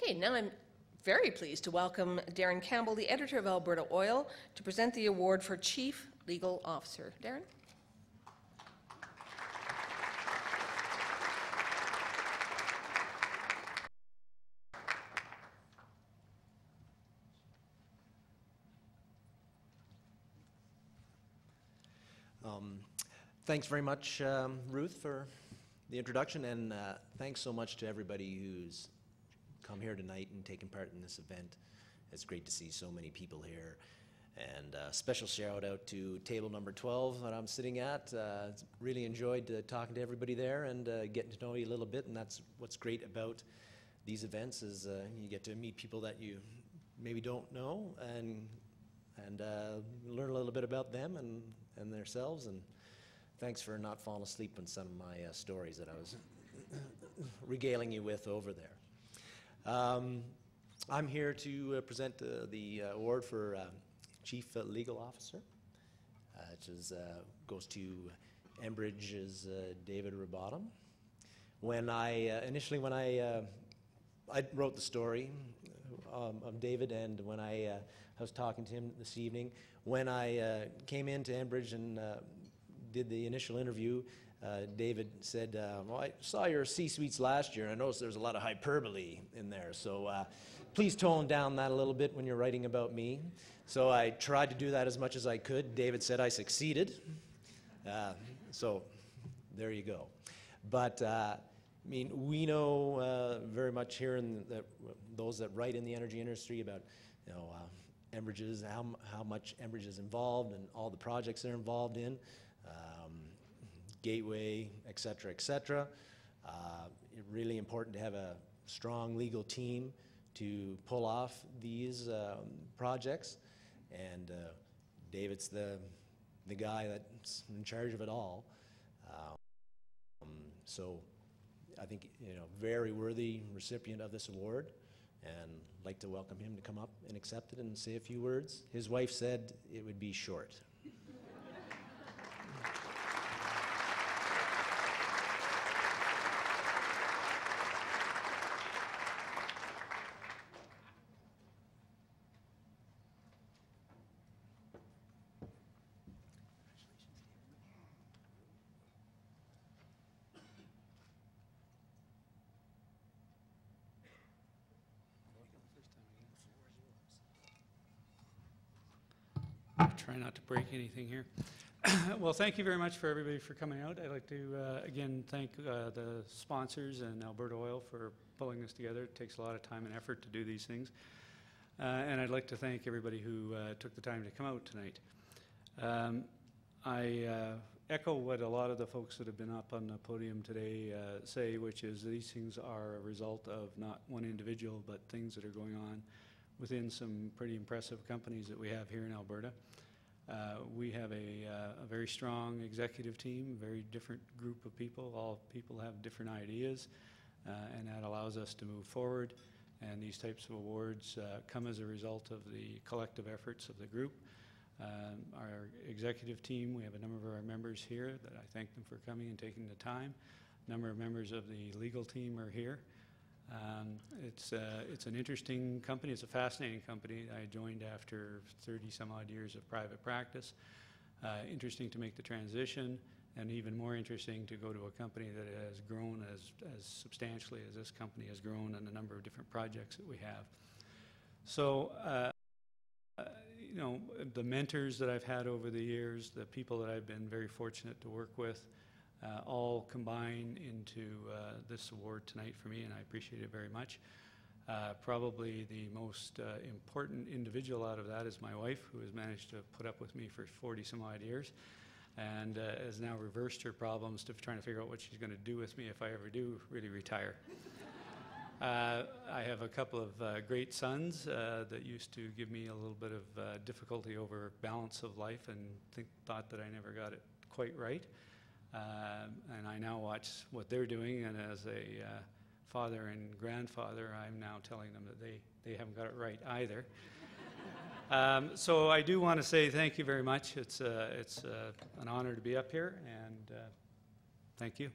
Okay, now I'm very pleased to welcome Darren Campbell, the editor of Alberta Oil, to present the award for Chief Legal Officer. Darren? Thanks very much, Ruth, for the introduction, and thanks so much to everybody who's come here tonight and taken part in this event. It's great to see so many people here, and special shout out to table number 12 that I'm sitting at. Really enjoyed talking to everybody there and getting to know you a little bit, and that's what's great about these events is you get to meet people that you maybe don't know and learn a little bit about them and themselves. And thanks for not falling asleep on some of my stories that I was regaling you with over there. I'm here to present the award for Chief Legal Officer, which goes to Enbridge's David Robottom. When I wrote the story of David, and when I was talking to him this evening, when I came into Enbridge and did the initial interview, David said, well, I saw your C-suites last year, and I noticed there's a lot of hyperbole in there, so please tone down that a little bit when you're writing about me. So I tried to do that as much as I could. David said I succeeded, so there you go. But I mean, we know very much here in those that write in the energy industry about, you know, Enbridge's, how much Enbridge is involved and all the projects they're involved in. Gateway, et cetera, et cetera. It's really important to have a strong legal team to pull off these projects, and David's the guy that's in charge of it all. So I think, you know, very worthy recipient of this award, and I'd like to welcome him to come up and accept it and say a few words. His wife said it would be short. Try not to break anything here. Well, thank you very much for everybody for coming out. I'd like to again thank the sponsors and Alberta Oil for pulling this together. It takes a lot of time and effort to do these things. And I'd like to thank everybody who took the time to come out tonight. I echo what a lot of the folks that have been up on the podium today say, which is these things are a result of not one individual, but things that are going on within some pretty impressive companies that we have here in Alberta. We have a very strong executive team, a very different group of people. All people have different ideas, and that allows us to move forward. And these types of awards come as a result of the collective efforts of the group. Our executive team, we have a number of our members here that I thank them for coming and taking the time. A number of members of the legal team are here. It's an interesting company. It's a fascinating company. I joined after 30 some odd years of private practice. Interesting to make the transition, and even more interesting to go to a company that has grown as substantially as this company has grown in a number of different projects that we have. So, you know, the mentors that I've had over the years, the people that I've been very fortunate to work with, all combine into this award tonight for me, and I appreciate it very much. Probably the most important individual out of that is my wife, who has managed to put up with me for 40 some odd years, and has now reversed her problems to trying to figure out what she's going to do with me if I ever do really retire. I have a couple of great sons that used to give me a little bit of difficulty over balance of life and thought that I never got it quite right. And I now watch what they're doing, and as a father and grandfather, I'm now telling them that they haven't got it right either. So I do want to say thank you very much. It's an honor to be up here, and thank you.